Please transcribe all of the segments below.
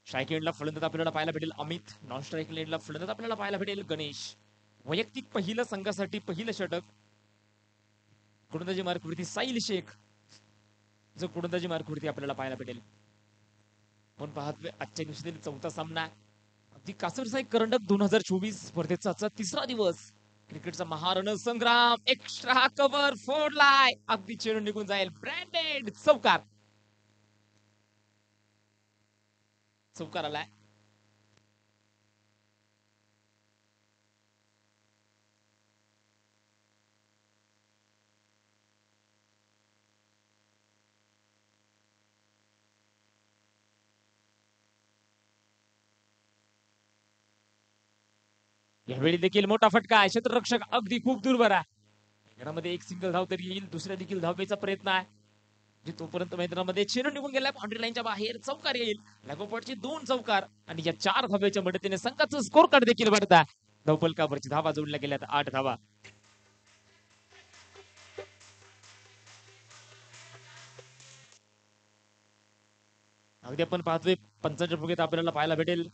Strike एंडला फलंदाज आपल्याला पाहायला भेटेल अमित. नॉन स्ट्राईक एंडला फलंदाज आपल्याला पाहायला भेटेल गणेश. वैयक्तिक पहिलं संघासाठी पहिलं षटक गोलंदाजी मार्कवरती साहिल शेख जो गोलंदाजी मार्कवरती आपल्याला पाहायला भेटेल. पण पाहतोय आजच्या दिवसातील चौथा सामना अगदी कासरसाई करंडक 2024 स्पर्धेचा आजचा तिसरा दिवस. क्रिकेटचा महारण संग्राम. एक्स्ट्रा कव्हर फोडलाय, अगदी चेंडू निघून जाईल. ब्रँडेड चौकार, चौकार आलाय. यावेळी देखील मोठा फटका आहे. क्षेत्ररक्षक अगदी खूप दूर बरा. मैदानामध्ये एक सिंगल धाव तरी येईल. दुसऱ्या देखील धावेचा प्रयत्न आहे. तोपर्यंत मैदानामध्ये चेंडू निघून गेलाय. बाउंड्री लाईनच्या बाहेर चौकार येईल. लागोपाठचे 2 चौकार आणि या 4 धावेच्या मदतीने संघाचं स्कोर कार्ड देखील वाढता. धावफलकावरची धावा जोडल्या गेल्यात 8 धावा. अगदी आपण पाहतोय पंचांच्या भूमिकेत आपल्याला पाहायला भेटेल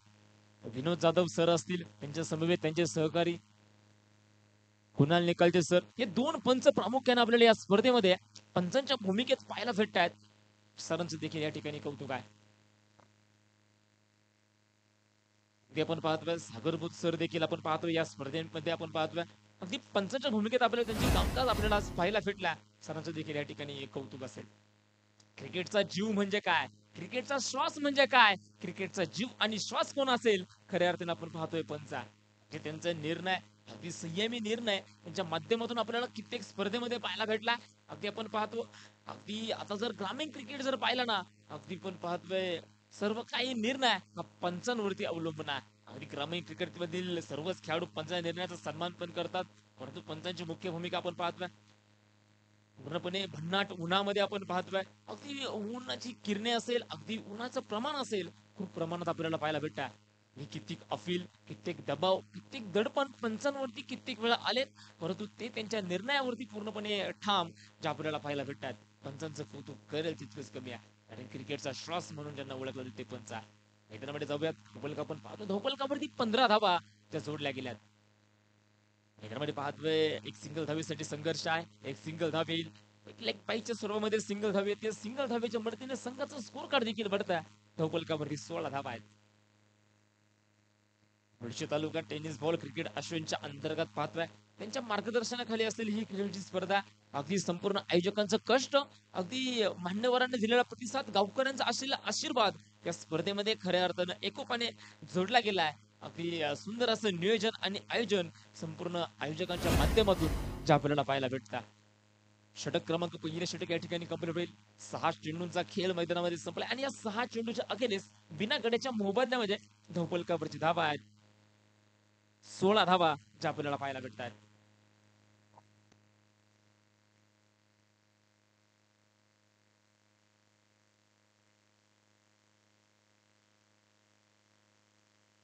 विनोद जाधव सर असतील, त्यांच्या समवेत त्यांचे सहकारी कुणाल निकालचे सर. हे 2 पंच प्रामुख्याने आपल्याला या स्पर्धेमध्ये पंचांच्या भूमिकेत पाहायला भेटत आहेत. सरांचं देखील या ठिकाणी कौतुक आहे. आपण पाहतोय सागरभूत सर देखील आपण पाहतोय या स्पर्धेमध्ये आपण पाहतोय अगदी पंचांच्या भूमिकेत आपल्याला त्यांची कामकाज आपल्याला पाहायला भेटला. सरांचं देखील या ठिकाणी कौतुक असेल. क्रिकेटचा जीव म्हणजे काय, क्रिकेटचा श्वास म्हणजे काय, क्रिकेटचा जीव आणि श्वास कोण असेल खऱ्या अर्थाने आपण पाहतोय पंचा. हे त्यांचा निर्णय अगदी संयमी निर्णय त्यांच्या माध्यमातून आपल्याला कित्येक स्पर्धेमध्ये पाहायला भेटला. अगदी आपण पाहतो अगदी आता जर ग्रामीण क्रिकेट जर पाहिलं ना, अगदी पण पाहतोय सर्व काही निर्णय पंचांवरती अवलंबून आहे. अगदी ग्रामीण क्रिकेट मधील सर्वच खेळाडू पंचांच्या निर्णयाचा सन्मान पण करतात. परंतु पंचांची मुख्य भूमिका आपण पाहतोय पूर्णपणे भन्नाट उन्हामध्ये आपण पाहतोय. अगदी उन्हाची किरणे असेल, अगदी उन्हाचं प्रमाण असेल, खूप प्रमाणात आपल्याला पाहायला भेटतात. ही कित्येक अफील, कित्येक दबाव, कित्येक दडपण पंचांवरती कित्येक वेळा आलेत. परंतु ते त्यांच्या निर्णयावरती पूर्णपणे ठाम जे आपल्याला पाहायला भेटतात. पंचांचं कौतुक करेल तितकंच कमी आहे. कारण क्रिकेटचा श्वास म्हणून ज्यांना ओळखलं जाते ते पंच आहे. मैदानामध्ये जाऊयात. धोपलका आपण पाहतो धोपलकावरती 15 धावा त्या जोडल्या गेल्यात. मैदानामध्ये पाहतोय एक सिंगल धावेसाठी संघर्ष आहे. एक सिंगल धाव येईल. लेग पाईच्या सर्वांमध्ये सिंगल धावे येते. सिंगल धावेच्या मदतीने संघाचं स्कोर कार्ड देखील बढ़त आहे. धवपलकावरती 16 धावा आहेत. मुळशी तालुका टेनिस बॉल क्रिकेट अश्विनच्या अंतर्गत पाहतोय त्यांच्या मार्गदर्शनाखाली असलेली ही क्रिकेटची स्पर्धा अगदी संपूर्ण आयोजकांचं कष्ट, अगदी मान्यवरांनी दिलेला प्रतिसाद, गावकऱ्यांचा असलेला आशीर्वाद या स्पर्धेमध्ये खऱ्या अर्थानं एकोपाने जोडला गेलाय. अगदी सुंदर असं नियोजन आणि आयोजन संपूर्ण आयोजकांच्या माध्यमातून जे आपल्याला पाहायला भेटतात. षटक क्रमांक पहिलं षटक या ठिकाणी कंप्लीट होईल. 6 चेंडूंचा खेळ मैदानामध्ये संपलाय आणि या 6 चेंडूच्या अखेरीस बिना गड्याच्या मोबदल्यामध्ये धवपलकावरची धावा आहेत 16 धावा ज्या आपल्याला पाहायला भेटतात.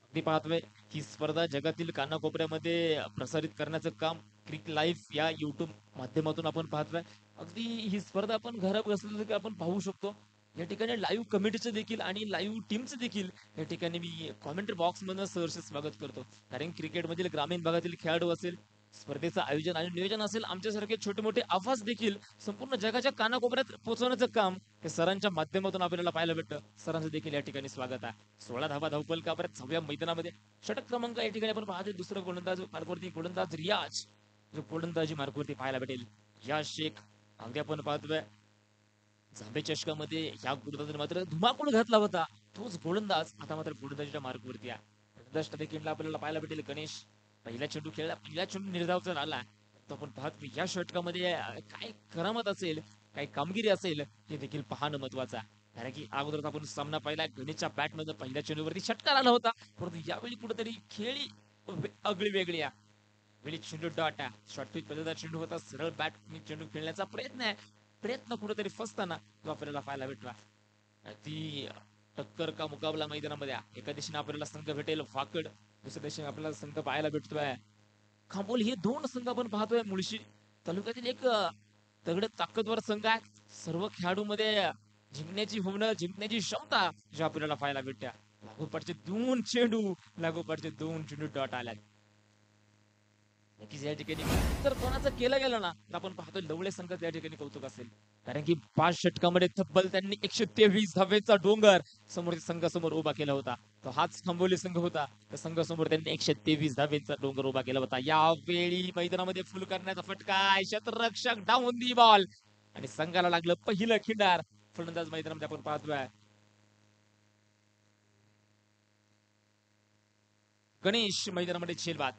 अगदी पाहतोय ही स्पर्धा जगातील कानाकोपऱ्यामध्ये प्रसारित करण्याचं काम क्रिक लाईफ या युट्यूब माध्यमातून आपण पाहतोय. अगदी ही स्पर्धा आपण घरात बसल्या आपण पाहू शकतो. या ठिकाणी लाईव्ह कमिटीचं देखील आणि लाईव्ह टीमचं देखील या ठिकाणी मी कॉमेंट्री बॉक्स मधून सहर्ष स्वागत करतो. कारण क्रिकेटमधील ग्रामीण भागातील खेळाडू असेल, स्पर्धेचं आयोजन आणि नियोजन असेल, आमच्यासारखे छोटे मोठे आवाज देखील संपूर्ण जगाच्या कानाकोपऱ्यात पोहोचवण्याचं काम हे सरांच्या माध्यमातून आपल्याला पाहायला भेटतं. सरांचं देखील या ठिकाणी स्वागत आहे. 16 धावा धावपलकापर्यंत 6व्या मैदानामध्ये षटक क्रमांक या ठिकाणी आपण पाहतो दुसरं गोलंदाज मार्कवरती गोलंदाज रियाज जो गोलंदाजी मार्कवरती पाहायला भेटेल. रियाज शेख अगदी आपण पाहतोय जांबे चषकामध्ये या गोलंदाजाने मात्र धुमाकूळ घातला होता. तोच गोलंदाज आता मात्र गोलंदाजीच्या मार्कवरती आहे. गोलंदाज देखील आपल्याला पाहायला भेटेल गणेश. पहिला चेंडू खेळला, पहिला चेंडू निर्धावचा आला. तो आपण पाहतो या षटकामध्ये काय करामत असेल, काय कामगिरी असेल हे देखील पाहणं महत्वाचं आहे. कारण की अगोदर आपण सामना पाहिला गणेशच्या बॅटमध्ये पहिल्या चेंडूवरती षटकार आला होता. परंतु यावेळी कुठेतरी खेळी आगळी वेगळी आहे. वेळी चेंडू डॉट आहे. शॉर्टपिच पद्धतीचा चेंडू होता. सरळ बॅट चेंडू खेळण्याचा प्रयत्न आहे. प्रयत्न कुठेतरी फसताना तो आपल्याला पाहायला भेटला. ती टक्कर का मुकाबला मैदानामध्ये एका दिशेने आपल्याला संघ भेटेल वाकड, दुसऱ्या दिशेने आपल्याला संघ पाहायला भेटतोय खांबोली. हे 2 संघ आपण पाहतोय. मुळशी तालुक्यातील एक तगड ताकदवर संघ आहे. सर्व खेळाडूमध्ये जिंकण्याची भावना, जिंकण्याची क्षमता जी आपल्याला पाहायला भेटते. लागोपाठचे 2 चेंडू, लागोपाठचे 2 चेंडू डॉट आल्यात. नक्कीच या ठिकाणी जर कोणाचं केलं गेलं ना, तर आपण पाहतो लवळे संघाचं या ठिकाणी कौतुक असेल. कारण की 5 षटकामध्ये तब्बल त्यांनी 123 धावेचा डोंगर समोरच्या संघासमोर उभा केला होता. तो हाच खांबोली संघ होता. त्या संघासमोर त्यांनी 123 धावेचा डोंगर उभा केला होता. यावेळी मैदानामध्ये फुल करण्याचा फटका, क्षेत्ररक्षक डाऊन दी बॉल आणि संघाला लागलं पहिलं खिंडार. फलंदाज मैदानामध्ये आपण पाहतोय गणेश मैदानामध्ये झेलबाद.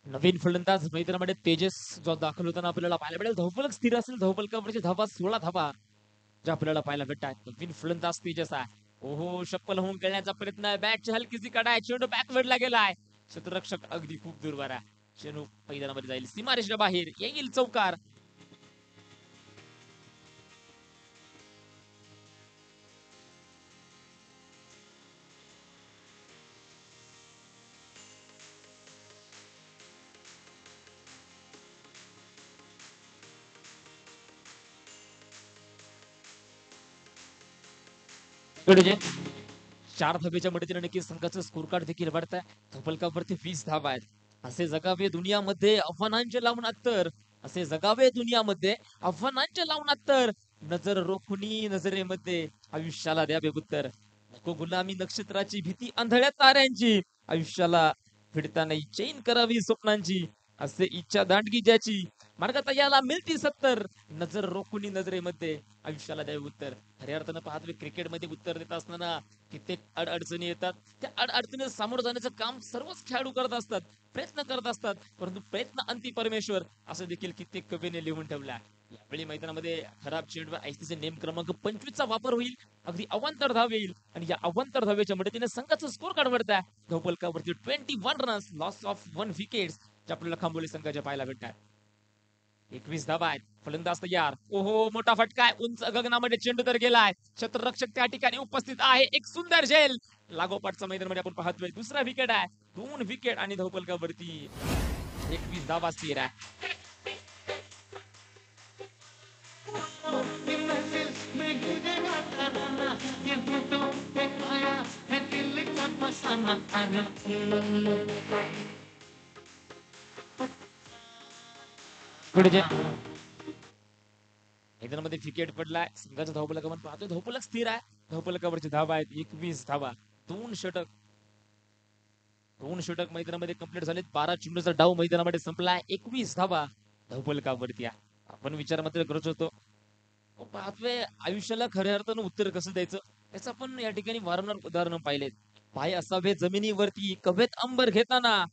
नवीन फलंदाज मैदानामध्ये तेजस जो दाखल होताना आपल्याला पाहायला मिळेल. धावफलक स्थिर असेल, धावफलकावरची धावा 16 धावा ज्या आपल्याला पाहायला भेटतात. नवीन फलंदाज तेजस आहे. ओहो, शप्पल होऊन खेळण्याचा प्रयत्न आहे. बॅटची हलकीची कडा आहे, चेंडू बॅकवर्डला गेलाय. क्षेत्ररक्षक अगदी खूप दूरवर आहे. चेंडू मैदानामध्ये जाईल, सीमारेषेच्या बाहेर येईल चौकार. कडे 4 धावेच्या मदतीने नक्कीच संघाचं स्कोर कार्ड देखील वाढत आहे. धोपलकावरती 20 धावा आहेत. असे जगावे दुनियामध्ये आव्हानांचे लावून तर असे जगावे दुनियामध्ये आव्हानांचे लावून तर नजर रोखुनी नजरेमध्ये आयुष्याला द्यावे उत्तर. नको गुलामी नक्षत्राची भीती आंधळ्या ताऱ्यांची, आयुष्याला भिडता नाही चैन करावी स्वप्नांची. असे इच्छा दांडगी ज्याची मार्गात याला मिळती 70. नजर रोखुनी नजरेमध्ये आयुष्याला द्यावे उत्तर. खऱ्या अर्थानं पाहतोय क्रिकेटमध्ये उत्तर देत असताना कित्येक अडचणी येतात. त्या अडचणीला सामोरं जाण्याचं काम सर्वच खेळाडू करत असतात, प्रयत्न करत असतात. परंतु प्रयत्न अंती परमेश्वर असं देखील कित्येक कवीने लिहून ठेवला. यावेळी मैदानामध्ये खराब चेंडूवर आयसीसी नेम क्रमांक 25 चा वापर होईल. अगदी अवांतर धाव येईल आणि या अवांतर धावेच्या मदतीने संघाचा स्कोर कार्ड वाढत आहे. धावफलकावरती 21 रन्स, लॉस ऑफ 1 विकेट्स जे आपल्याला खांबोली संघाच्या पाहायला भेटतात. 21 धावा आहेत. फलंदाज तयार. ओहो, मोठा फटका आहे. उंच गगनामध्ये चेंडू तर गेलाय. क्षेत्ररक्षक त्या ठिकाणी उपस्थित आहे. एक सुंदर झेल. लागोपाठच्या मैदानामध्ये आपण पाहतोय दुसरा विकेट आहे. 2 विकेट आणि धावफलकावरती 21 धावा स्थिर आहे. पुढे मैदानामध्ये विकेट पडलाय. संघाचा धावफलक आपण पाहतोय. धावफलक स्थिर आहे. धावफलकावरची धावा आहेत 21 धावा. 2 षटक मैदानामध्ये कंप्लीट झालेत. 12 चेंडूचा डाव मैदानामध्ये संपलाय. 21 धावा धावफलकावरती आहे. आपण विचार मात्र करत होतो, पाहतोय आयुष्याला खऱ्या अर्थानं उत्तर कसं द्यायचं याचं आपण या ठिकाणी वारंवार उदाहरण पाहिलेत. पाय असावे जमिनीवरती, कवेत अंबर घेताना,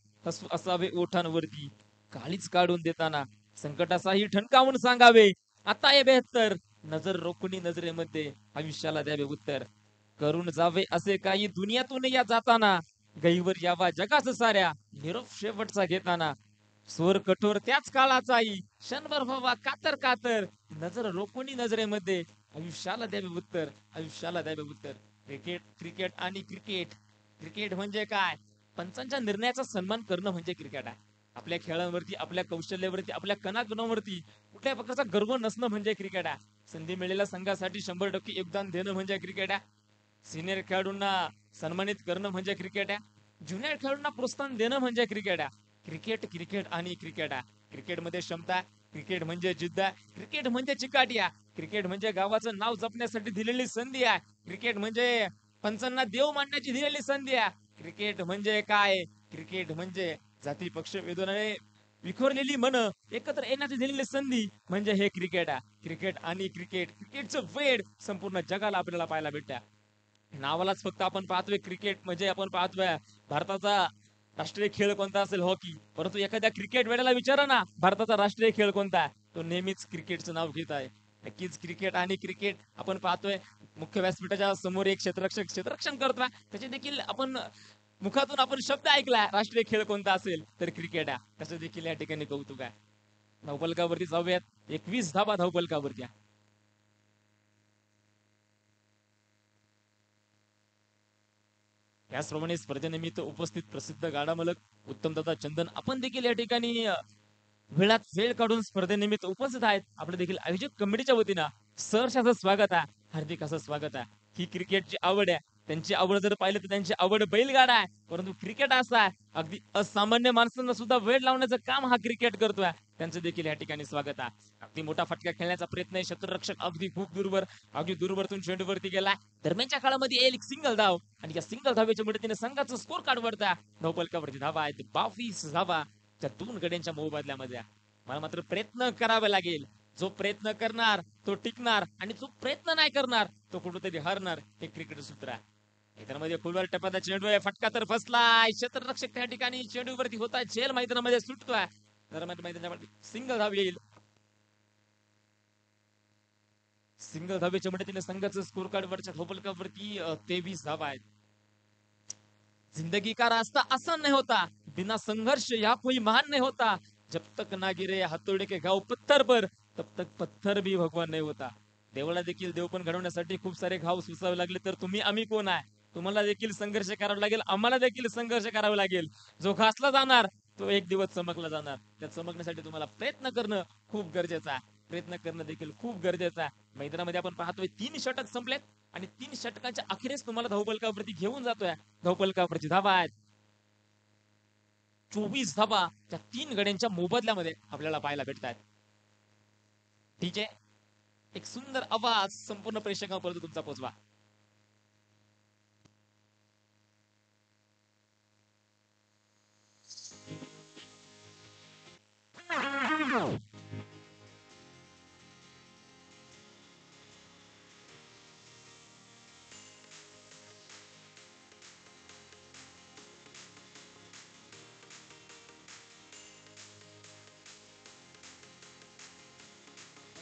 असावे ओठांवरती, काळीच काढून देताना, संकटाचाही ठणकावून सांगावे आता हे बेहत्तर. नजर रोखुनी नजरेमध्ये आयुष्याला द्यावे उत्तर. करून जावे असे काही दुनियातून या जाताना, गईवर यावा जगाच साऱ्या निरोप शेवटचा घेताना. स्वर कठोर त्याच काळाचाही, क्षणभर व्हावा कातर कातर. नजर रोखुनी नजरेमध्ये आयुष्याला द्यावे उत्तर, आयुष्याला द्यावे उत्तर. क्रिकेट क्रिकेट आणि क्रिकेट. क्रिकेट म्हणजे काय? पंचांच्या निर्णयाचा सन्मान करणं म्हणजे क्रिकेट आहे. आपल्या खेळांवरती, आपल्या कौशल्यावरती, आपल्या कणाकणावरती कुठल्याही प्रकारचा गर्व नसणं म्हणजे क्रिकेट आहे. संधी मिळेल्या संघासाठी 100% योगदान देणं म्हणजे क्रिकेट आहे. सिनियर खेळाडूंना सन्मानित करणं म्हणजे क्रिकेट आहे. ज्युनियर खेळाडूंना प्रोत्साहन देणं म्हणजे क्रिकेट आहे. क्रिकेट क्रिकेट आणि क्रिकेट आहे. क्रिकेटमध्ये क्षमता, क्रिकेट म्हणजे जिद्द आहे, क्रिकेट म्हणजे चिकाटी आहे, क्रिकेट म्हणजे गावाचं नाव जपण्यासाठी दिलेली संधी आहे, क्रिकेट म्हणजे पंचांना देव मानण्याची दिलेली संधी आहे. क्रिकेट म्हणजे काय? क्रिकेट म्हणजे जाती पक्ष वेदनाने विखुरलेली मन एकत्र येण्याची दिलेली संधी म्हणजे हे क्रिकेट आहे. क्रिकेट आणि क्रिकेट, क्रिकेटचं वेड संपूर्ण जगाला आपल्याला पाहायला भेटतं. नावालाच फक्त आपण पाहतोय क्रिकेट म्हणजे आपण पाहतोय भारताचा राष्ट्रीय खेळ कोणता असेल हॉकी, परंतु एखाद्या क्रिकेट वेड्याला विचारा ना भारताचा राष्ट्रीय खेळ कोणता आहे, तो नेहमीच क्रिकेटचं नाव घेत आहे. नक्कीच क्रिकेट आणि क्रिकेट आपण पाहतोय मुख्य व्यासपीठाच्या समोर एक क्षेत्ररक्षण करतोय. त्याचे देखील आपण मुखातून आपण शब्द ऐकलाय. राष्ट्रीय खेळ कोणता असेल तर क्रिकेट आहे. त्याचं देखील या ठिकाणी कौतुक आहे. धावफलकावरती जाऊयात. 21 धाबा धावफलकावरती आहे. त्याचप्रमाणे स्पर्धेनिमित्त उपस्थित प्रसिद्ध गाडा मालक उत्तमदादा चंदन आपण देखील या ठिकाणी वेळात वेळ काढून स्पर्धेनिमित्त उपस्थित आहेत. आपलं देखील आयोजक कमिटीच्या वतीनं सहर्ष असं स्वागत आहे. हार्दिक असं स्वागत आहे. ही क्रिकेटची आवड आहे. त्यांची आवड जर पाहिलं तर त्यांची आवड बैलगाडा आहे. परंतु क्रिकेट असा आहे अगदी असामान्य माणसांना सुद्धा वेळ लावण्याचं काम हा क्रिकेट करतोय. त्यांचं देखील या ठिकाणी स्वागत आहे. अगदी मोठा फटका खेळण्याचा प्रयत्न आहे. क्षेत्ररक्षक अगदी दूरवरतून चेंडूवरती गेला. दरम्यानच्या काळामध्ये येईल एक सिंगल धाव आणि या सिंगल धावेच्या मदतीने संघाचं स्कोर कार्ड वरता धावफलकावरती धावा आहेत 22 धावा त्या दोन गड्यांच्या मोबदल्यामध्ये. मला मात्र प्रयत्न करावे लागेल. जो प्रयत्न करणार तो टिकणार आणि जो प्रयत्न नाही करणार तो कुठेतरी हरणार. हे क्रिकेट सूत्र आहे. मैदानामध्ये फुलवर टपाचा चेंडू आहे. फटका तर फसलाय. क्षेत्ररक्षक त्या ठिकाणी चेंडूवरती होता झेल मैदानामध्ये सुटतोय. दरम्यान मैदानामध्ये सिंगल धाव येईल. सिंगल धावेच्या मदतीने संघाचं स्कोर कार्ड वरच्या धावफलकावरती 23 धावा आहेत. जिंदगी का रास्ता आसान नहीं होता, बिना संघर्ष या कोई महान नहीं होता, जब तक ना गिरे हातोडे के घाव पत्थर पर तब तक पत्थर भी भगवान नहीं होता. देवाला देखील देवपण घडवण्यासाठी खूप सारे घाव सुसावे लागले तर तुम्ही आम्ही कोण आहे. तुम्हाला देखील संघर्ष करावा लागेल. आम्हाला देखील संघर्ष करावा लागेल. जो घासला जाणार तो एक दिवस चमकला जाणार. त्या चमकण्यासाठी तुम्हाला प्रयत्न करणं खूप गरजेचं आहे. प्रयत्न करणं देखील खूप गरजेचं आहे. मैदानामध्ये आपण पाहतोय 3 षटक संपलेत आणि 3 षटकांच्या अखेरीस तुम्हाला धावफलकावरती घेऊन जातोय. धावफलकावरची धावा आहेत 24 धावा त्या 3 गड्यांच्या मोबदल्यामध्ये आपल्याला पाहायला भेटतात. ठीक आहे. एक सुंदर आवाज संपूर्ण प्रेक्षकांपर्यंत तुमचा पोहोचवा.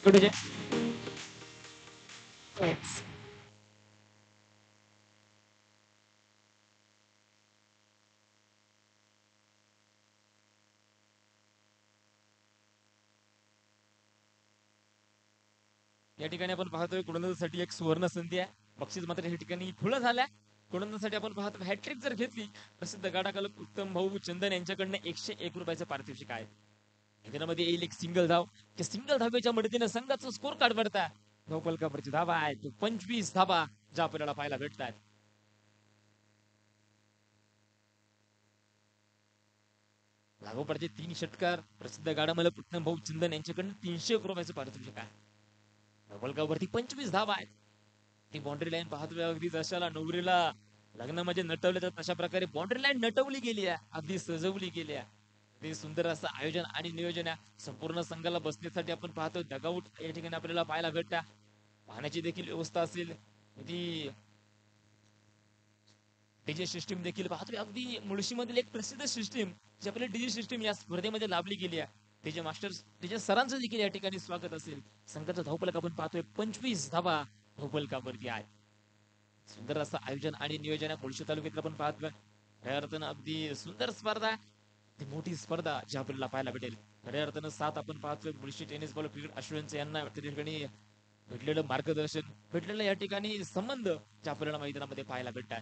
कुठे या ठिकाणी आपण पाहतोय गोलंदाजीसाठी एक सुवर्ण संधी आहे. बक्षीस मात्र या ठिकाणी खुलं झालंय. गोलंदाजीसाठी आपण पाहतो हॅट्रिक जर घेतली प्रसिद्ध गाडाकालक उत्तम भाऊ चंदन यांच्याकडनं 101 रुपयाचं पारितोषिक आहे. मैदानामध्ये येईल एक सिंगल धाव. त्या सिंगल धावेच्या मदतीने संघाचं स्कोर कार्ड वाढता. धावफलकावरची धावा आहे 25 धावा ज्या आपल्याला पाहायला भेटतात. लागोपाठचे 3 षटकार प्रसिद्ध गाडा मालक उत्तम भाऊ चंदन यांच्याकडनं 301 रुपयाचं पारितोषिक आहे. धावफलकावरती 25 धावा आहेत. ती बाउंड्री लाईन पाहतोय अगदी जशाला नवरीला लग्नामध्ये नटवले जात तशा प्रकारे बाउंड्री लाईन नटवली गेली आहे. अगदी सजवली गेली आहे. ते सुंदर असं आयोजन आणि नियोजन आहे. संपूर्ण संघाला बसण्यासाठी आपण पाहतो डगआउट या ठिकाणी आपल्याला पाहायला भेटता. पाहण्याची देखील व्यवस्था असेल. ती डीजे सिस्टीम देखील पाहतोय अगदी मुळशीमधील एक प्रसिद्ध सिस्टीम जी आपली डीजे सिस्टीम या स्पर्धेमध्ये लाभली गेली आहे. डीजे मास्टर्स डीजे सरांचं देखील या ठिकाणी स्वागत असेल. संघाचा धावफलक आपण पाहतोय 25 धावा धावफलकावरती आहे. सुंदर असं आयोजन आणि नियोजन आहे. मुळशी तालुक्यात आपण पाहतोय खऱ्या अर्थानं अगदी सुंदर स्पर्धा ती मोठी स्पर्धा जी आपल्याला पाहायला भेटेल. खऱ्या अर्थानं साथ आपण पाहतोय मुळशी टेनिस बॉल क्रिकेट असोसिएशनचे यांना त्या ठिकाणी भेटलेलं मार्गदर्शन भेटलेलं या ठिकाणी संबंध जे आपल्याला मैदानामध्ये पाहायला भेटतात.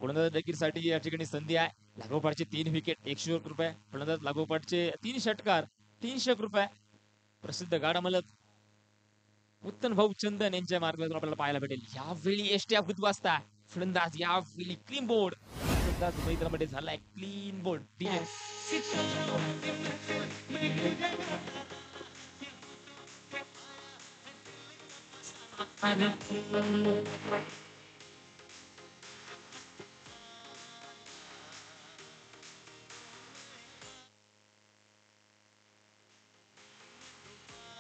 गोलंदाज देखील या ठिकाणी संधी आहे. लागोपाठचे 3 विकेट 101 रुपये. फलंदाज लागोपाठचे 3 षटकार 300 रुपये. प्रसिद्ध गाडा मालक उत्तम भाऊ चंदन यांच्या मार्गावर आपल्याला पाहायला भेटेल. यावेळी एसट्या बुधवासता फलंदाज यावेळी क्लीन बोर्ड फलंदाज मैदानामध्ये झालाय क्लीन बोर्ड.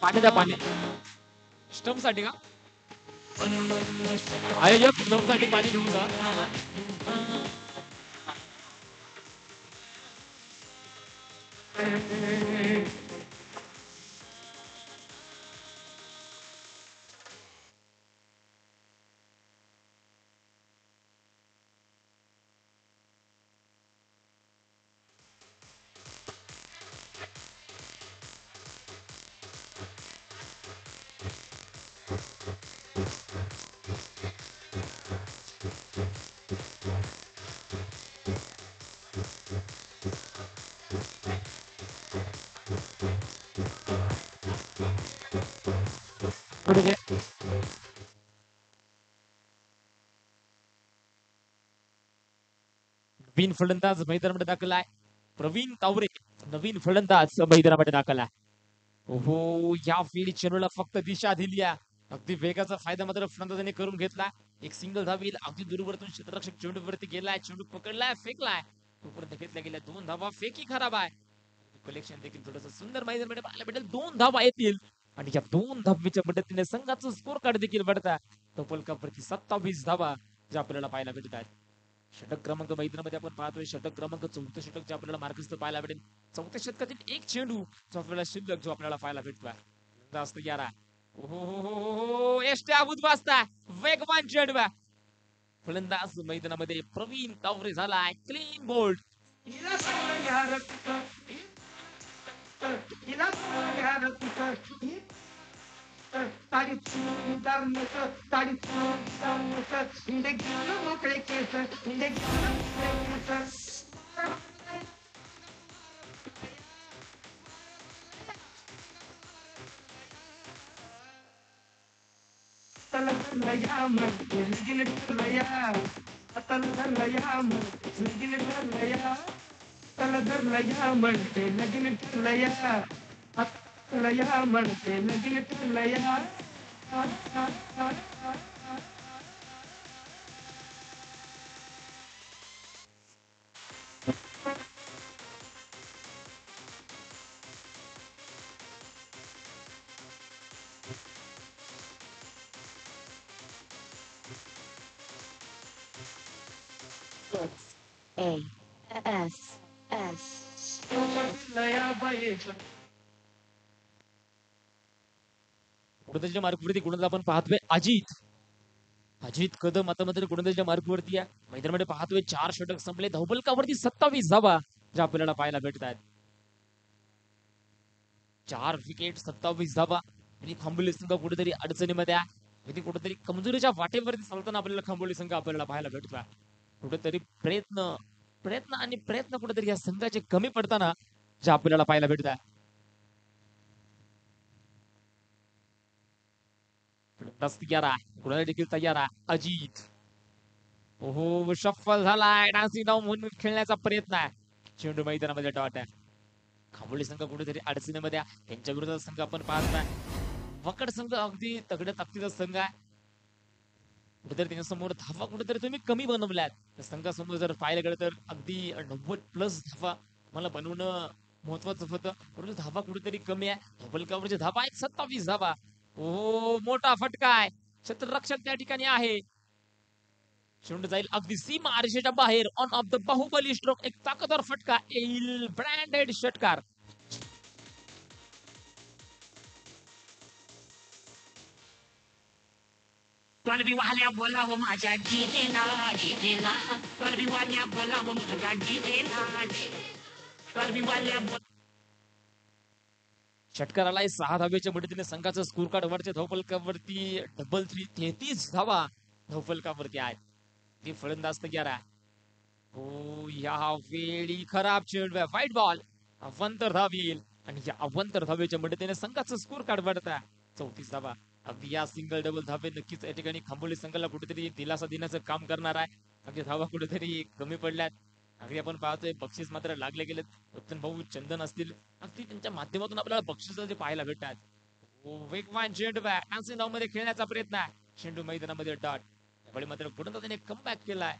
पाण्याचा पाणी स्टंप साठी का आयोजक स्टंप साठी पाणी घेऊन जा. पुढे घे. नवीन फलंदाज मैदानामध्ये दाखल आहे. प्रवीण तावरे नवीन फलंदाज मैदानामध्ये दाखल आहे. हो, या फील्ड चेंडूला फक्त दिशा दिली आहे. अगदी वेगाचा फायदा मात्र फलंदाजाने करून घेतला. एक सिंगल धाव येईल. अगदी दूरवरतून क्षेत्ररक्षक चेंडूवरती गेलाय, चेंडू पकडलाय, फेकलाय. तोपर्यंत घेतल्या गेल्या 2 धावा. फेकी खराब आहे. कलेक्शन देखील थोडंसं सुंदर मैदानामध्ये पाहायला भेटेल. 2 धावा येतील आणि या 2 धावेच्या मदतीने संघाचं स्कोर कार्ड देखील वाढतात. तब्बल कपरती 27 धावा ज्या आपल्याला पाहायला भेटतात. षटक क्रमांक मैदानामध्ये आपण पाहतोय. षटक क्रमांक 4थं षटक जे आपल्याला मार्कस्त पाहायला भेटेल. 4थ्या षटकातील एक चेंडू जो आपल्याला शिल्लक जो आपल्याला पाहायला भेटतोय. जास्त 11. हो, एसट्या बुधवास्ता वेगवान चेंडू. फलंदाज मैदानामध्ये प्रवीण तावरे झालाय क्लीन बोल्ड. गोलंदाजीच्या मार्कवरती गोलंदाज आपण पाहतोय अजित कदम आता मात्र गोलंदाजीच्या मार्कवरती आहे. मैदानामध्ये पाहतोय 4 षटक संपले. धावफलकावरती 27 धावा ज्या आपल्याला पाहायला भेटतात. 4 विकेट 27 धावा आणि खांबोली संघ कुठेतरी अडचणीमध्ये आहे. कुठेतरी कमजोरीच्या वाटेवरती चालताना आपल्याला खांबोली संघ आपल्याला पाहायला भेटतोय. कुठेतरी प्रयत्न प्रयत्न आणि प्रयत्न कुठेतरी या संघाचे कमी पडताना जे आपल्याला पाहायला भेटतात. तयार आहे, कुणाला देखील तयार आहे अजित. हो, सफल झालाय. डान्सिंग डाऊन म्हणून खेळण्याचा प्रयत्न आहे. चेंडू मैदानामध्ये डॉट आहे. खांबोली संघ कुठेतरी अडचणीमध्ये आहे. त्यांच्या विरोधात संघ आपण पाहताय. वकड संघ अगदी तगड्या ताकदीचा संघ आहे. कुठेतरी त्यांच्यासमोर धावा कुठेतरी तुम्ही कमी बनवल्यात. संघासमोर जर पाहायला गेलं तर अगदी 90+ धावा मला बनवणं महत्वाचं होतं. परंतु धावा कुठेतरी कमी आहे. धबलकावरची धावा आहेत 27 धावा. हो, मोठा फटका आहे. क्षेत्ररक्षक त्या ठिकाणी आहे. चेंडू जाईल अगदी सीमा आरशेच्या बाहेर. On of the Baahubali stroke. एक ताकदवर फटका येईल. ब्रँडेड षटकार. वाल्या बोलावं माझ्या जिजेला जिजेला वाल्या बोलावं माझ्या जिजेला वाल्या षटकार आलाय 6 धावेच्या मदतीने संघाचं स्कोर कार्ड वरच्या धावफलकावरती डबल 33 धावा धावफलकावरती आहेत. ती फलंदाज तयार आहे. हो, या वेळी खराब चेंडू आहे. White ball. अवंतर धाव येईल आणि या अवंतर धावेच्या मदतीने संघाचं स्कोर कार्ड वाढत आहे 34 धावा. अगदी या सिंगल डबल धावे नक्कीच या ठिकाणी खांबोली संघाला कुठेतरी दिलासा देण्याचं काम करणार आहे. अगदी धावा कुठेतरी कमी पडल्यात. अगदी आपण पाहतोय बक्षीस मात्र लागले गेलेत. रतन भाऊ चंदन असतील अगदी त्यांच्या माध्यमातून आपल्याला बक्षीस जे पाहायला भेटतात. वेगवान चेंडू डान्सिंग डाऊन मध्ये खेळण्याचा प्रयत्न आहे. चेंडू मैदानामध्ये डॉट. यावेळी मात्र गोलंदाजाने कमबॅक केलाय.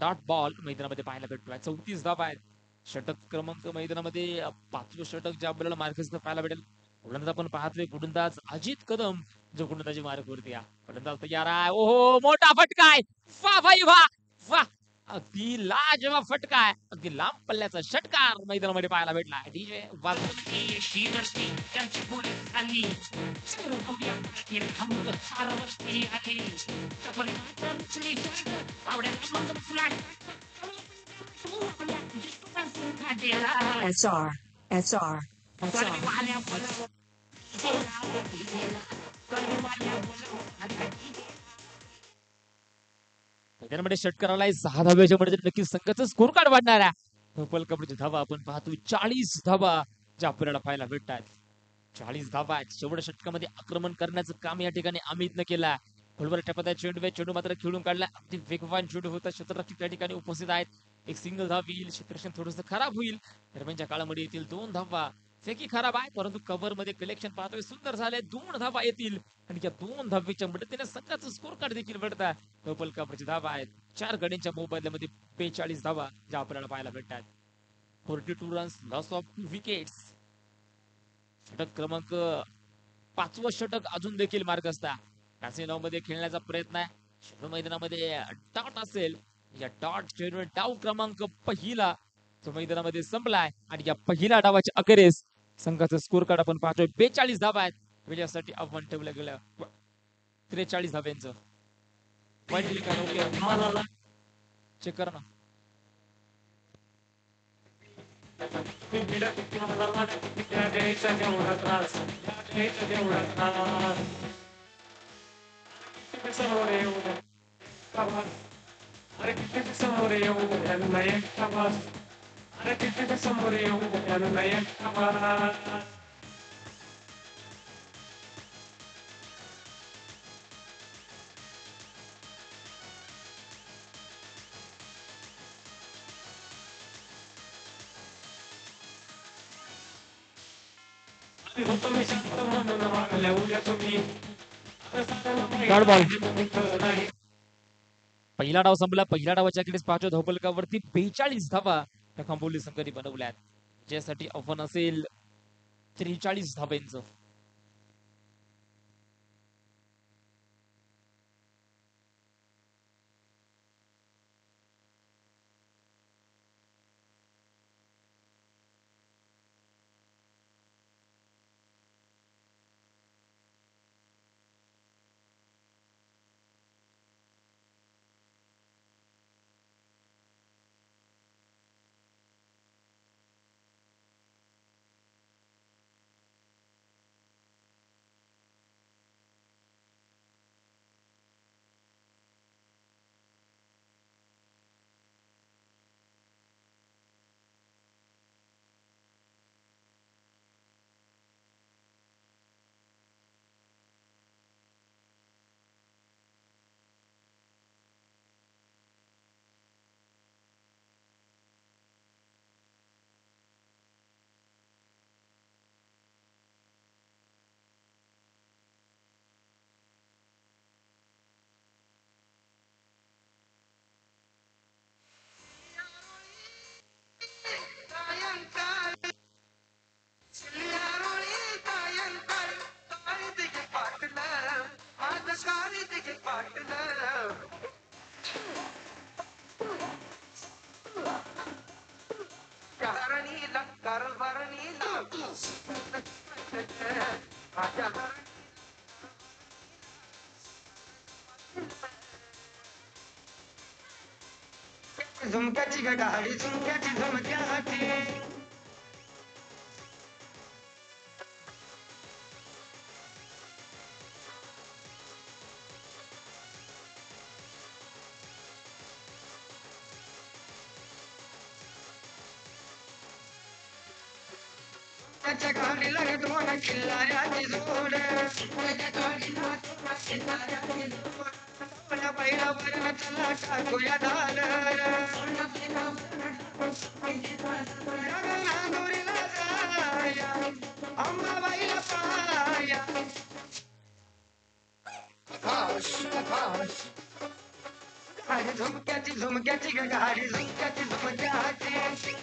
डॉट बॉल मैदानामध्ये पाहायला भेटतोय. 34 धावा आहेत. षटक क्रमांक मैदानामध्ये 5वं षटक जे आपल्याला मार्कस पाहायला भेटेल. गोलंदाज आपण पाहतोय गोलंदाज अजित कदम जो गोलंदाजी मार्कवरती आहे. गोलंदाज तयार आहे. ओहो, मोठा फटका आहे. वा भाई वा वा. अगदी लाजवाब फटका आहे. अगदी लांब पल्ल्याचा षटकार मैदानामध्ये पाहायला भेटला. डीजे वाजवत शिवरती त्यांची बोली आली सर्व भव्य पाटील खंब सारवरती आली सफर उचली आवड्याला मग फ्लॅट SR, SR, SR. मैदानामध्ये षटकाराला 6 धाब्याच्या मध्ये नक्कीच संघाचं स्कोर कार्ड वाढणार आहे. पर्पल कपडची धावा आपण पाहतोय 40 धावा ज्या आपल्याला पाहायला भेटतात. 40 धावा आहेत. शेवटच्या षटकामध्ये आक्रमण करण्याचं काम या ठिकाणी अमितनं केलं आहे. खोलवर टप्प्यात चेंडू चेंडू मात्र खेळून काढला. अगदी वेगवान चेंडू होता. क्षेत्ररक्षक त्या ठिकाणी उपस्थित आहेत. एक सिंगल धाव येईल. क्षेत्ररक्षण थोडंसं खराब होईल. दरम्यानच्या काळामध्ये येतील 2 धावा. फेकी खराब आहे परंतु कव्हर मध्ये कलेक्शन पाहतोय सुंदर झालंय. 2 धावा येतील आणि या 2 धावेच्या मदतीने संघाचं स्कोर कार्ड देखील वाढतात. पर्पल कपडची धावा आहेत. 4 गड्यांच्या मोबदल्यामध्ये 42 धावा ज्या आपल्याला पाहायला भेटतात. 42 रन्स लॉस ऑफ 2 विकेट्स. षटक क्रमांक 5वं षटक अजून देखील मार्ग असता. कॅसिनो मध्ये खेळण्याचा प्रयत्न आहे. शेवट मैदानामध्ये डॉट असेल. या डॉट डाव क्रमांक पहिला तो मैदानामध्ये संपलाय आणि या पहिल्या डावाच्या अखेरीस संघाचं स्कोर कार्ड आपण पाहतोय 42 धावा आहेत. विजयासाठी आव्हान ठेवलं गेलं 43 धाव्यांचं. चेक करा ना. अरे किती समोर येऊ त्यानं नाही आवाज अरे किती समोर येऊ त्यानं नाही आवाज तुम्ही शांत म्हणून वागल्या उद्या तुम्ही पहिला डाव संपला. पहिल्या डावाच्या अखेरीस पाचव्या धावफलकावरती 42 धावा या खांबोली संघाने बनवल्यात. ज्यासाठी आव्हान असेल 43 धाब्यांचं. झुमक्याची गाडी झुमक्याची झुमक्याची त्याच्या गाडीला दोन किल्लाऱ्याची जोड पहिला बरं चला टाकूया दाल अंबाबाईला पाया गाडी झुमक्याची झुमक्याची गाडी झुमक्याची झुमक्याची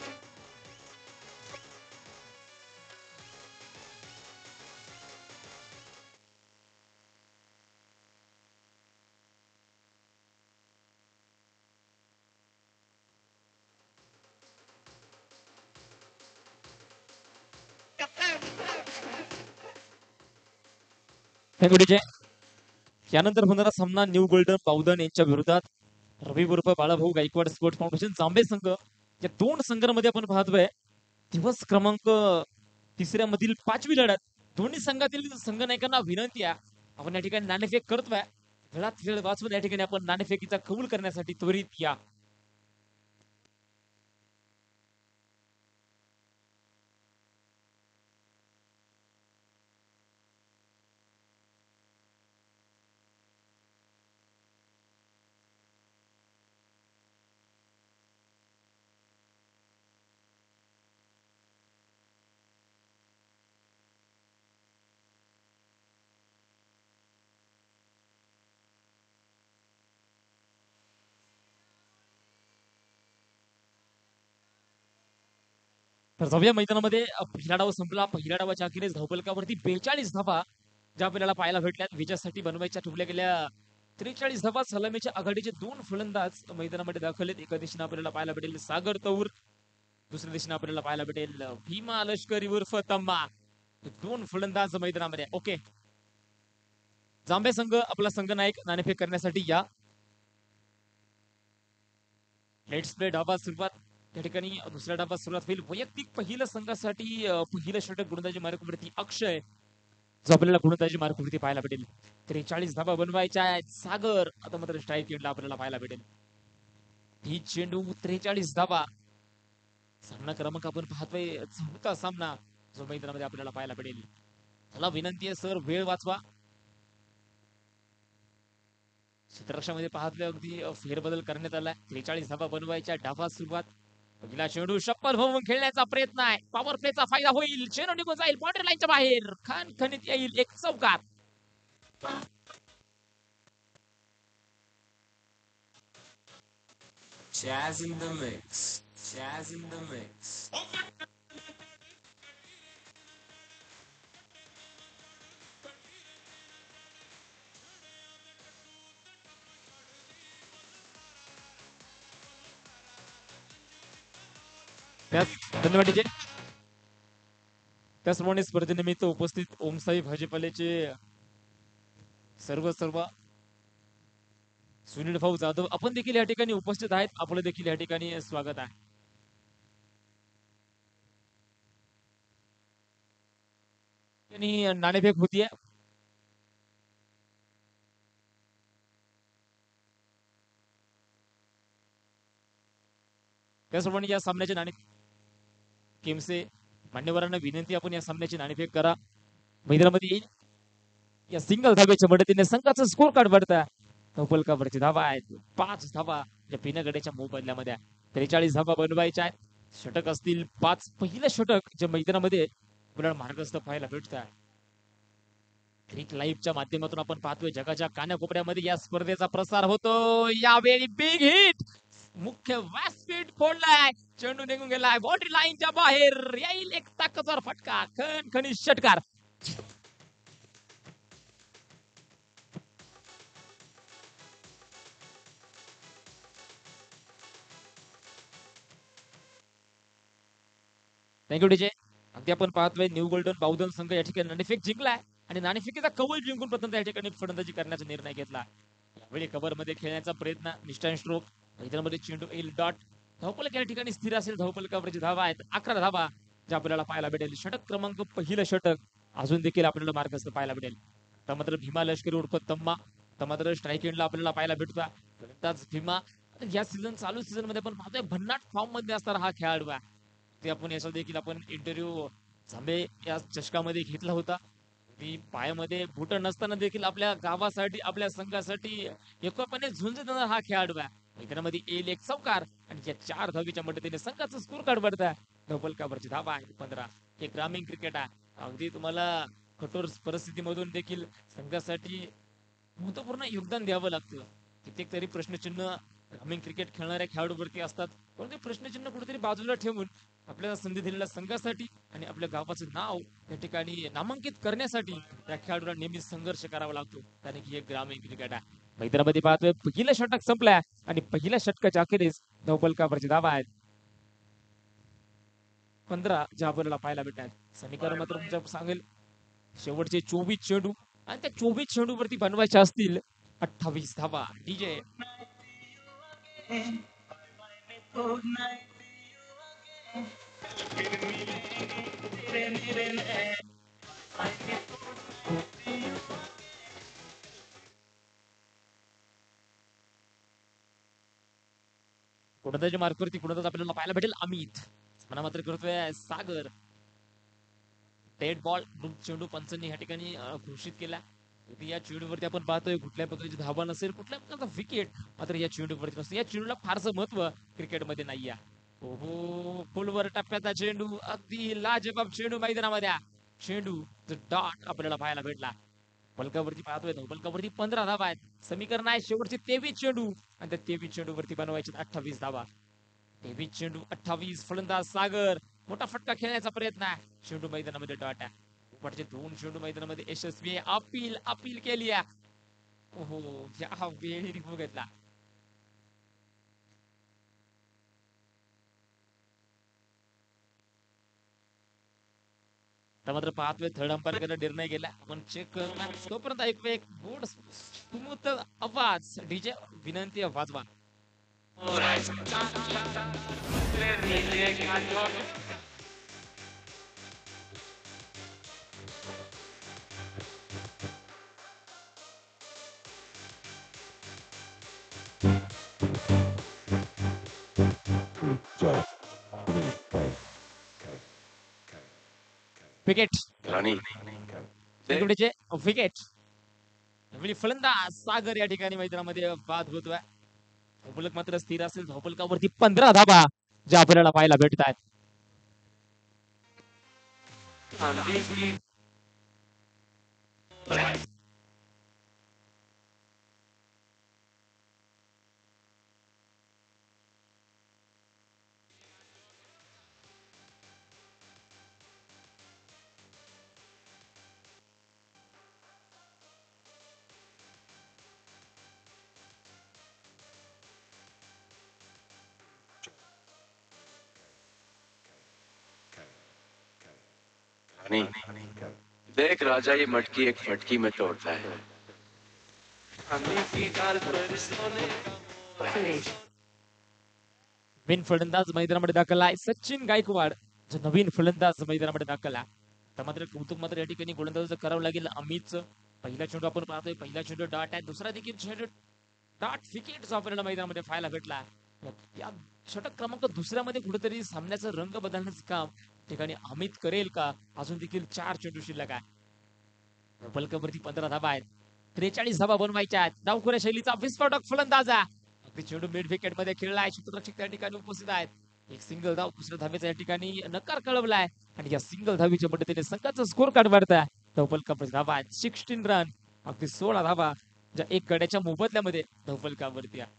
थँक्यू. यानंतर होणारा सामना न्यू गोल्डन पावधन यांच्या विरोधात रवी उर्फ बाळाभाऊ गायकवाड स्पोर्ट्स फाउंडेशन जांभे संघ या दोन संघांमध्ये आपण पाहतोय दिवस क्रमांक तिसऱ्या मधील 5वी लढत. दोन्ही संघातील संघनायकांना विनंती आहे आपण या ठिकाणी नाणेफेक करतोय. वेळात वेळ वाचवून या ठिकाणी आपण नाणेफेकीचा कबूल करण्यासाठी त्वरित या. तर जाऊया मैदानामध्ये. पहिला डाव संपला. पहिल्या डावाच्या अखेरीस धावफलकावरती 42 धावा ज्या आपल्याला पाहायला भेटल्यात. विजयासाठी बनवायच्या ठेवल्या गेल्या 43 धावा. सलामीच्या आघाडीचे दोन फलंदाज मैदानामध्ये दाखल आहेत. एका दिशेने आपल्याला पाहायला भेटेल सागर तौर, दुसऱ्या दिशेने आपल्याला पाहायला भेटेल भीमा लष्करी उर्फ तम्मा. दोन फलंदाज मैदानामध्ये. ओके, जांभे संघ आपला संघनायक नाणेफेक करण्यासाठी या. लेट्स प्ले डाबा सुरुवात. त्या ठिकाणी दुसऱ्या डाबात सुरुवात होईल. वैयक्तिक पहिल्या संघासाठी पहिलं षटक गोलंदाजी मार्कवरती अक्षय जो आपल्याला गोलंदाजी मार्कवरती पाहायला भेटेल. 43 धाबा बनवायच्या आहेत. सागर आता मात्र स्ट्राईक एंडला आपल्याला पाहायला भेटेल. ही चेंडू 43 धाबा. सामना क्रमांक आपण पाहतोय चौथा सामना जो मैदानामध्ये आपल्याला पाहायला भेटेल. मला विनंती आहे सर वेळ वाचवा. क्षेत्ररक्षामध्ये पाहतोय अगदी फेरबदल करण्यात आलाय. 43 धाबा बनवायच्या. डावात सुरुवात. पहिला चेंडू शप्पल होऊन खेळण्याचा प्रयत्न आहे. पॉवर प्लेचा फायदा होईल. चेंडू निघून जाईल बाउंड्री लाईनच्या बाहेर. खणखणीत येईल एक चौकार. Jazz in the mix. Jazz in the mix. धन्यवाद डीजे. त्याचप्रमाणे स्पर्धेनिमित्त उपस्थित ओमसाई भाजीपाल्याचे सर्व सुनील भाऊ जाधव आपण देखील या ठिकाणी उपस्थित आहेत. आपलं देखील या ठिकाणी स्वागत आहे. आणि नाणेफेक होतीये. त्याचप्रमाणे या सामन्याचे नाणे केमसे मान्यवरांना विनंती आपण या सामन्याची नाणेफेक करा. मैदानामध्ये येईल. या सिंगल धाब्याच्या मदतीने संघाचा स्कोर कार्ड वाढता. धावफलकावरची धावा आहेत 5 धावा या पिनगड्याच्या मोबदल्यामध्ये. 43 धावा बनवायच्या आहेत. षटक असतील 5. पहिलं षटक जे मैदानामध्ये आपल्याला मार्गस्थ पाहायला भेटत आहे. क्रिक लाईव्हच्या माध्यमातून आपण पाहतोय जगाच्या कानाकोपऱ्यामध्ये या स्पर्धेचा प्रसार होतो. यावेळी बिग हिट मुख्य व्यासपीठ फोडलाय. चेंडू निघून गेलाय बाउंड्री लाईनच्या बाहेर. येईल एक ताकदवर फटका. खणखणीत षटकार. Thank you DJ. अगदी आपण पाहतोय न्यू गोल्डन बावधन संघ या ठिकाणी नाणेफेक जिंकलाय आणि नाणेफेकीचा कवल जिंकून प्रथम या ठिकाणी फलंदाजी करण्याचा निर्णय घेतला. यावेळी कव्हर मध्ये खेळण्याचा प्रयत्न. निष्ठान स्ट्रोक. मैदानामध्ये चेंडू येईल डॉट. धावफलक या ठिकाणी स्थिर असेल. धावफलकावरची धावा आहेत 11 धावा ज्या आपल्याला पाहायला भेटेल. षटक क्रमांक पहिलं षटक अजून देखील आपल्याला मार्गस्थ पाहायला भेटेल. तर मात्र भीमा लष्करी उर्फ तम्मा तर मात्र स्ट्राईक एंडला आपल्याला पाहायला भेटतो. फलंदाज भीमा या चालू सीझन मध्ये आपण पाहतोय भन्नाट फॉर्म मध्ये असणारा हा खेळाडू आहे. ते आपण याचा देखील आपण इंटरव्ह्यू झांबे या चषकामध्ये घेतला होता. ती पायामध्ये बुट नसताना देखील आपल्या गावासाठी आपल्या संघासाठी एकोप्याने झुंज देणारा हा खेळाडू आहे. मैदानामध्ये येईल एक चौकार आणि या 4 धावीच्या मदतीने संघाचं स्कोर कार्ड वाढतंय. धावफलकावरची धावा आहे 15. हे ग्रामीण क्रिकेट आहे. अगदी तुम्हाला कठोर परिस्थितीमधून देखील संघासाठी महत्वपूर्ण योगदान द्यावं लागतं. कित्येक तरी प्रश्नचिन्ह ग्रामीण क्रिकेट खेळणाऱ्या खेळाडूवरती असतात. पण ते प्रश्नचिन्ह कुठेतरी बाजूला ठेवून आपल्याला संधी दिलेल्या संघासाठी आणि आपल्या गावाचं नाव या ठिकाणी नामांकित करण्यासाठी त्या खेळाडूला नेहमी संघर्ष करावा लागतो. कारण की हे ग्रामीण क्रिकेट आहे. मैदानामध्ये पाहतोय पहिलं षटक संपलंय आणि पहिल्या षटकाच्या अखेरीस धावफलकावरची धावा आहेत 15 ज्या आपल्याला पाहायला भेटतात. समीकरण मात्र तुमच्या सांगेल शेवटचे 24 चेंडू आणि त्या 24 चेंडूवरती बनवायच्या असतील 28 धावा. डीजे कोणत्याच्या मार्कवरती कोणताच आपल्याला पाहायला भेटेल अमित. म्हणा मात्र करतोय सागर. डेड बॉल चेंडू पंचांनी या ठिकाणी घोषित केला. या चेंडूवरती आपण पाहतोय कुठल्या प्रकारची धावा नसेल, कुठल्या प्रकारचा विकेट मात्र या चेंडूवरती नसतो. या चेंडूला फारसं महत्व क्रिकेटमध्ये नाही आहे. ओहो, फुलवर टप्प्याचा चेंडू, अगदी लाजबाब चेंडू मैदानामध्ये. चेंडू डॉट आपल्याला पाहायला भेटला. फलकावरती पाहतोय फलकावरती 15 धावा आहेत. समीकरण आहे शेवटचे 23 चेंडू आणि त्या 23 चेंडूवरती बनवायचे 28 धावा. 23 चेंडू 28. फलंदाज सागर मोठा फटका खेळण्याचा प्रयत्न आहे. चेंडू मैदानामध्ये डॉट आहे. उपरचे 2 चेंडू मैदानामध्ये यशस्वी आहे. अपील केली आहे. ओहो, या वेळी रिव्ह्यू घेतला. मात्र पाहतोय थर्ड अंपायर कडे निर्णय गेला. आपण चेक करणार तोपर्यंत ऐकूया एक बोर्ड स्मूथ आवाज. डीजे विनंती वाजवा. विकेट बेंगळुरूचे विकेट. फलंदाज सागर या ठिकाणी मैदानामध्ये बाद होतोय. धावफलक मात्र स्थिर असेल. धावफलकावरती 15 धावा ज्या आपल्याला पाहायला भेटत आहेत. देख राजा, ये मटकी एक फटकी में तोड़ता है. नवीन फलंदाज मैदानामध्ये दाखल आहे सचिन गायकवाड. जो नवीन फलंदाज मैदानामध्ये दाखल आहे. तर मात्र कौतुक मात्र या ठिकाणी गोलंदाज करावं लागेल अमितचं. पहिला चेंडू आपण पाहतोय. पहिला चेंडू डॉट आहे. दुसरा देखील चेंडू डॉट. विकेट जो आपल्याला मैदानामध्ये पाहायला भेटला. या षटक क्रमांक दुसऱ्यामध्ये कुठेतरी सामन्याचा रंग बदलण्याचं काम ठिकाणी अमित करेल का? अजून देखील 4 चेंडू शिल्लक आहे. फलकावरती 15 धावा आहेत. 43 धावा बनवायच्या आहेत. डावखुऱ्या शैलीचा विस्फोटक फलंदाज आहे. चेंडू मिड विकेट मध्ये खेळलाय. क्षेत्ररक्षक त्या ठिकाणी उपस्थित आहेत. एक सिंगल धाव दुसऱ्या धावेचा या ठिकाणी नकार कळवलाय आणि या सिंगल धावीच्या मदतीने संघाचा स्कोर कार्ड वाढताय. धावफलकावर धावा आहेत 16 रन. अगदी 16 धावा ज्या एक गड्याच्या मोबदल्यामध्ये धावफलकावरती आहे.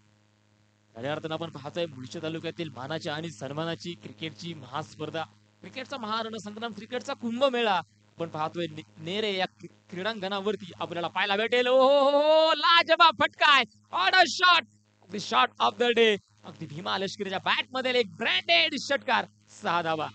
खऱ्या अर्थानं आपण पाहतोय मुळशी तालुक्यातील मानाची आणि सन्मानाची क्रिकेटची महास्पर्धा, क्रिकेटचा महारणसंग्राम, क्रिकेटचा कुंभमेळा आपण पाहतोय नेरे या क्रीडांगणावरती आपल्याला पाहायला भेटेल. ओ लाजवाब फटका आहे. On a shot, the shot of the day. अगदी भीमा लष्करीच्या बॅट मध्ये एक ब्रँडेड षटकार. 6 धावा.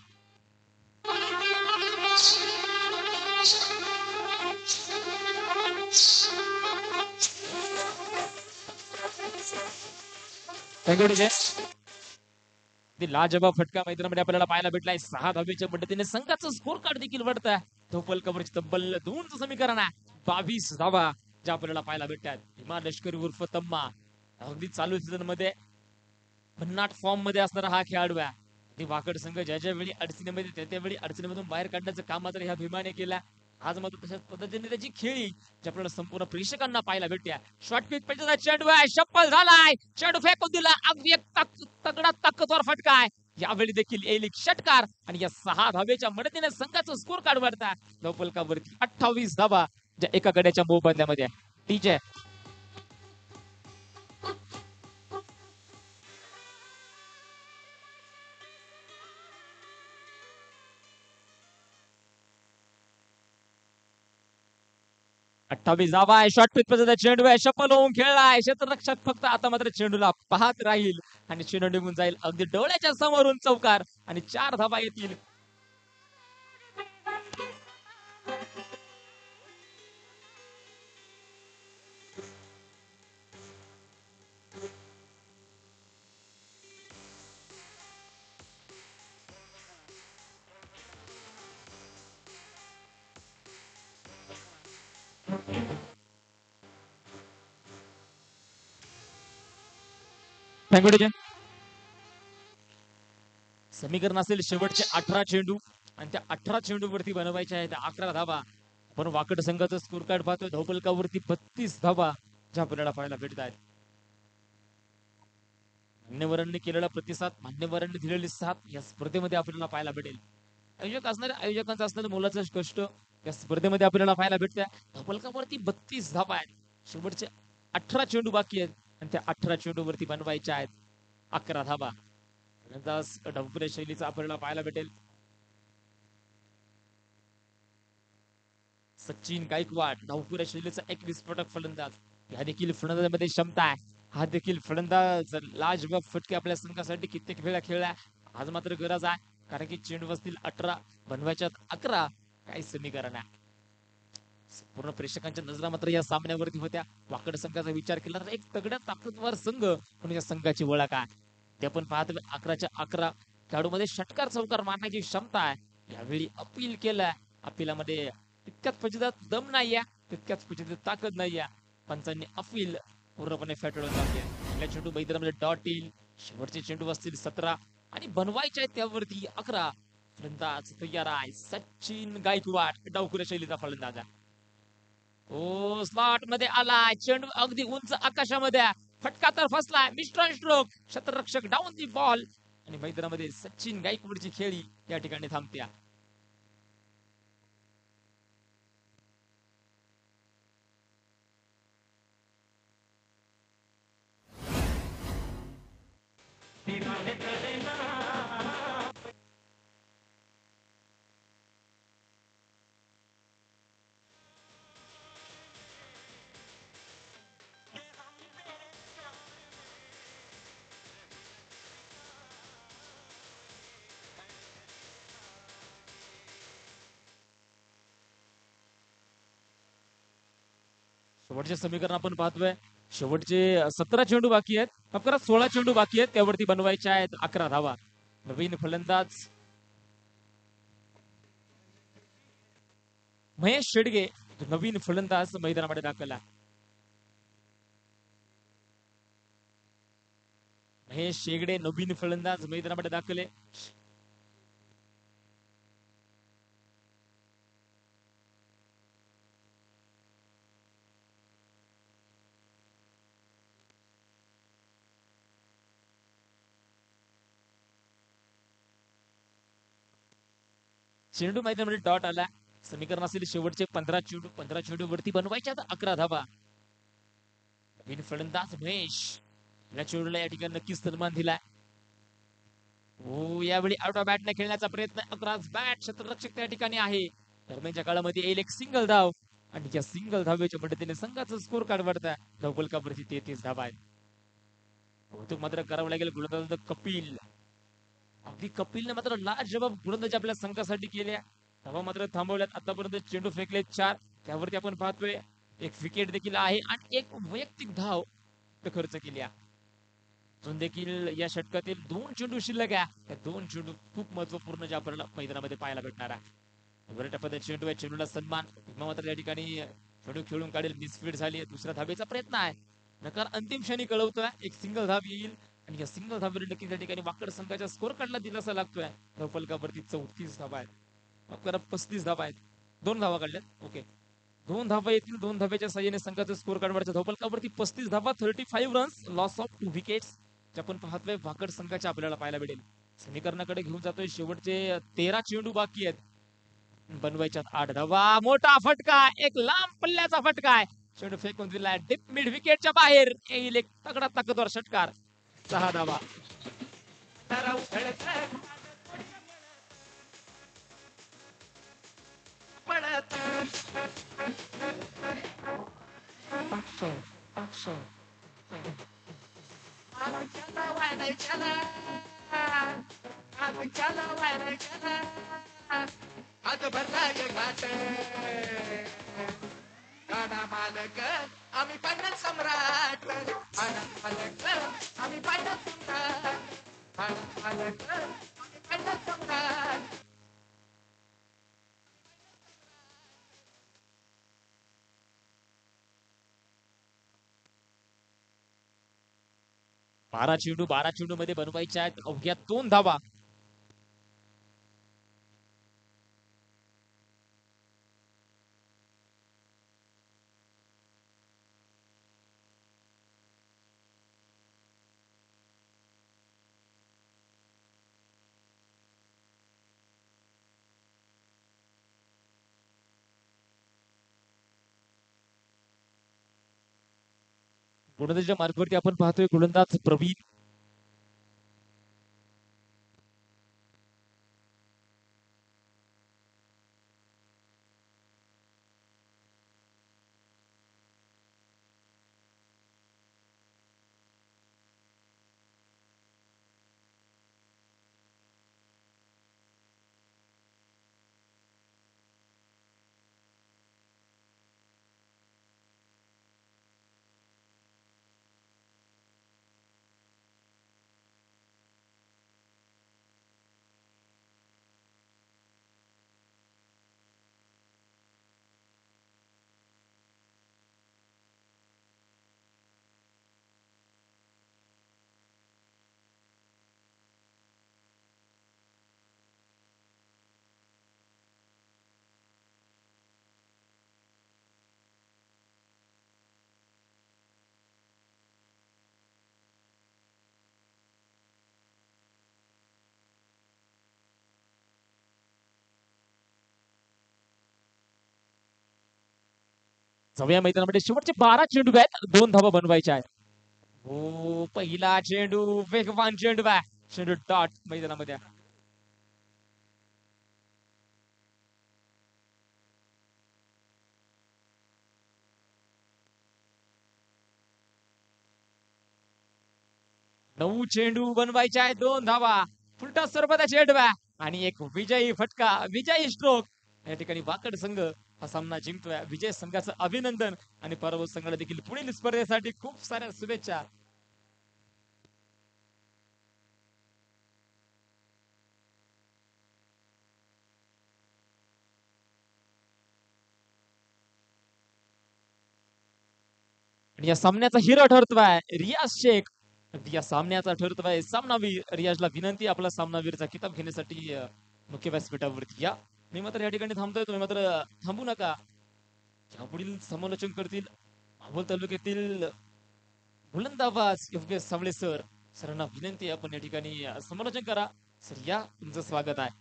लाजवाब फटका मैदानामध्ये आपल्याला पाहायला भेटलाय. 6 धावेच्या मदतीने संघाचं स्कोर कार्ड देखील वाढत आहे. धावफलकावरची तब्बल 2चं समीकरण आहे. 22 धावा ज्या आपल्याला पाहायला भेटतात. भीमा लष्करी उर्फ तम्मा अगदी चालू सीझन मध्ये भन्नाट फॉर्म मध्ये असणारा हा खेळाडू आहे. ती वाकड संघ ज्या ज्या वेळी अडचणीमध्ये त्यावेळी अडचणीमधून बाहेर काढण्याचं काम मात्र ह्या भीमाने केलं. आज मात्र तशाच पद्धतीने त्याची खेळी जी आपल्याला संपूर्ण प्रेक्षकांना पाहायला भेटते. शॉर्ट पिच पेटचा चेंडू आहे. शप्पल झालाय. चेंडू फेकून दिला. अगदी एक तगडा ताकदवर फटका आहे. यावेळी देखील येईल एक षटकार आणि या 6 धावेच्या मदतीने संघाचं स्कोर कार्ड वाढता. धावफलकावरती 28 धावा ज्या एका गड्याच्या मोबदल्यामध्ये आहे. टीजे 28 धावा आहे. शॉर्ट पिच पद्धतीचा चेंडू आहे. शपल होऊन खेळलाय. क्षेत्ररक्षक फक्त आता मात्र चेंडूला पाहत राहील आणि चेंडू निघून जाईल अगदी डोळ्याच्या समोरून चौकार आणि 4 धावा येतील. थँक्यू. समीकरण असेल शेवटचे 18 चेंडू आणि त्या 18 चेंडूवरती बनवायचे आहेत 11 धावा. आपण वाकड संघाचं स्कोर कार्ड पाहतोय धावफलकावरती 32 धावा ज्या आपल्याला पाहायला भेटत आहेत. मान्यवरांनी केलेला प्रतिसाद, मान्यवरांनी दिलेली साथ या स्पर्धेमध्ये आपल्याला पाहायला भेटेल. आयोजकांचं असणारं मोलाचं कष्ट या स्पर्धेमध्ये आपल्याला पाहायला भेटतंय. धावफलकावरती 32 धावा आहेत. शेवटचे 18 चेंडू बाकी आहेत आणि त्या 18 चेंडूवरती बनवायच्या आहेत 11 धावा. डावपुऱ्या शैलीचा आपल्याला पाहायला भेटेल. सचिन गायकवाड डावपुऱ्या शैलीचा एक विस्फोटक फलंदाज. या देखील फलंदाजामध्ये क्षमता आहे. हा देखील फलंदाज लाजवाब फटके आपल्या संघासाठी कित्येक वेळा खेळला. आज मात्र गरज आहे कारण की चेंडू असतील 18 बनवायच्यात 11. काय समीकरण आहे. पूर्ण प्रेक्षकांच्या नजरा मात्र या सामन्यावरती होत्या. वाकड संघाचा विचार केला तर एक तगड्या ताकदवार संघ म्हणून या संघाची ओळख आहे. ते आपण पाहतो 11च्या 11 खेळाडूमध्ये षटकार चौकार मारण्याची क्षमता आहे. यावेळी अपील केलं. अपिलामध्ये तितक्याच फजितात दम नाहीये, तितक्याच फजितात ताकद नाहीये. पंचांनी अपील पूर्णपणे फेटाळून टाकले. पहिल्या चेंडू मैदानामध्ये डॉट येईल. शेवटचे चेंडू असतील 17 आणि बनवायचे आहेत त्यावरती 11. फलंदाज तयार आहे सचिन गायकवाड डावखुऱ्या शैलीचा फलंदाज आहे. ओ स्लॉट मध्ये आलाय चेंडू अगदी उंच आकाशामध्ये. फटका तर फसलाय. मिस्टर स्ट्रोक क्षेत्ररक्षक डाऊन दी बॉल आणि मैदानामध्ये सचिन गायकवाडची खेळी या ठिकाणी थांबत्या. शेवटचे समीकरण आपण पाहतोय. शेवटचे 17 चेंडू बाकी आहेत. माफ करा 16 चेंडू बाकी आहेत त्यावरती बनवायचे आहेत 11 धावा. नवीन फलंदाज महेश शेडगे नवीन फलंदाज मैदानामध्ये दाखल आहे. महेश शेगडे नवीन फलंदाज मैदानामध्ये दाखल आहे. चेंडू मैदानामध्ये डॉट आला. समीकरण असेल शेवटचे 15 चेंडू वरती बनवायच्या 11 धावा. नवीन फलंदाज महेश या चेंडूला या ठिकाणी नक्कीच सन्मान दिलाय. हो यावेळी आउट ऑफ बॅटने खेळण्याचा प्रयत्न. 11 बॅट क्षेत्ररक्षक त्या ठिकाणी आहे. दरम्यानच्या काळामध्ये येईल एक सिंगल धाव आणि या सिंगल धावेच्या मदतीने संघाचा स्कोर कार्ड वाढता. धावफलकावरती 33 धावा आहेत. कौतुक मात्र करावं लागेल गोलंदाज कपिल. अगदी कपिलने मात्र लाजवाब गोलंदाजी आपल्या संघासाठी केल्या. धावा मात्र थांबवल्यात. आतापर्यंत चेंडू फेकले 4. त्यावरती आपण पाहतोय एक विकेट देखील आहे आणि एक वैयक्तिक धाव खर्च केली आहे. अजून देखील या षटकातील 2 चेंडू शिल्लक आहे. त्या 2 चेंडू खूप महत्वपूर्ण जे आपल्याला मैदानामध्ये पाहायला भेटणार आहे. बऱ्या टप्प्यात चेंडू आहे. चेंडूला सन्मान मात्र या ठिकाणी चेंडू खेळून काढेल. मिसफीड झाली. दुसऱ्या धावेचा प्रयत्न आहे. नकार अंतिम क्षणी कळवतोय. एक सिंगल धाव येईल आणि या सिंगल धावेने नक्कीच या ठिकाणी वाकड संघाच्या स्कोर कार्डला दिलासा लागतोय. धावफलकावरती 34 धावा आहेत. 35 धावा आहेत. 2 धावा काढल्यात. ओके 2 धावा येतील. 2 धाव्याच्या साह्याने संघाचा स्कोर कार्ड वाढच्या. धावफलकावरती 35 धावा 35 रन्स लॉस ऑफ 2 विकेट्स जे आपण पाहतोय वाकड संघाच्या आपल्याला पाहायला भेटेल. समीकरणाकडे घेऊन जातोय. शेवटचे 13 चेंडू बाकी आहेत. बनवायच्यात 8 धावा. मोठा फटका एक लांब पल्ल्याचा फटका आहे. चेंडू फेकून दिलाय डिप मिड विकेटच्या बाहेर. येईल एक तगडा ताकदवर षटकार. 6 धावा. आज भरलाय घाट गाडा मालक आम्ही पांडत सम्राट. गाडा मालक आम्ही पांडत सम्राट. गाडा मालक आम्ही पांडत सम्राट. 12 चेंडू मध्ये बनवायच्या आहेत अवघ्या 2 धावा. गोलंदाजीच्या मार्गावरती आपण पाहतोय गोलंदाज प्रवीण. सव्या मैदानामध्ये शेवटचे 12 चेंडू आहेत 2 धावा बनवायच्या आहेत. हो पहिला चेंडू वेगवान चेंडू आहे. चेंडू डॉट मैदानामध्ये. 9 चेंडू बनवायचे आहे 2 धावा. फुलटा सरबता चेंडू आहे आणि एक विजयी फटका विजयी स्ट्रोक. या ठिकाणी वाकड संघ हा सामना जिंकतोय. विजय संघाचं अभिनंदन आणि पराभूत संघाला देखील पुढील स्पर्धेसाठी खूप साऱ्या शुभेच्छा. आणि या सामन्याचा हिरो ठरतोय रियाज शेख. या सामन्याचा ठरतोय सामनावीर. रियाजला विनंती आपला सामनावीरचा किताब घेण्यासाठी मुख्य व्यासपीठावरती या. मी मात्र या ठिकाणी थांबतोय तुम्ही मात्र थांबू नका. यापुढील समालोचन करतील अकोल तालुक्यातील बुलंदाबाज योगेश सावळे सर. सरांना विनंती आहे आपण या ठिकाणी समालोचन करा. सर या तुमचं स्वागत आहे.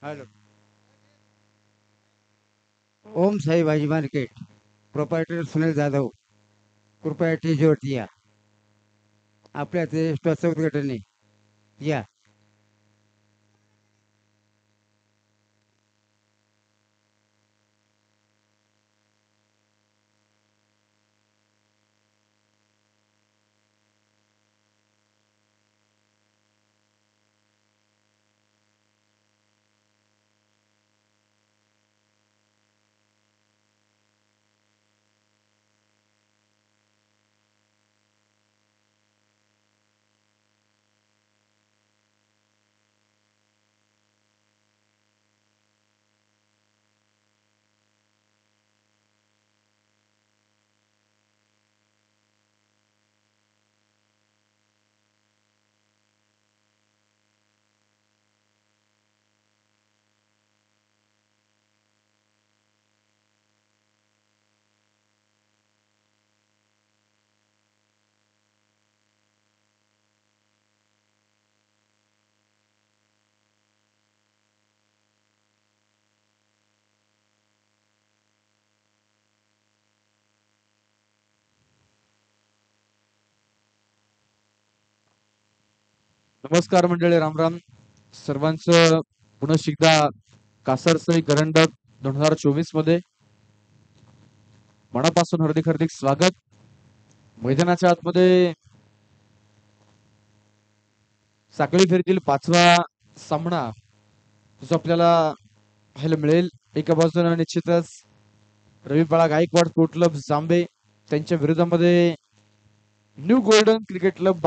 हेलो ओम साई भाजी मार्केट प्रोपायटर सुनील जाधव कृपया टीजीवरती या. आपल्या ते स्टॉकचं उद्घाटन आहे. या. नमस्कार मंडळी, रामराम सर्वांचं. पुन्हा एकदा कासारसई करंडक 2024 मध्ये मनापासून हार्दिक हार्दिक स्वागत. मैदानाच्या आतमध्ये साखळी फेरीतील 5वा सामना जो आपल्याला पाहायला मिळेल. एका बाजूने निश्चितच रविपाळा गायकवाड स्पोर्ट क्लब जांबे त्यांच्या विरोधामध्ये न्यू गोल्डन क्रिकेट क्लब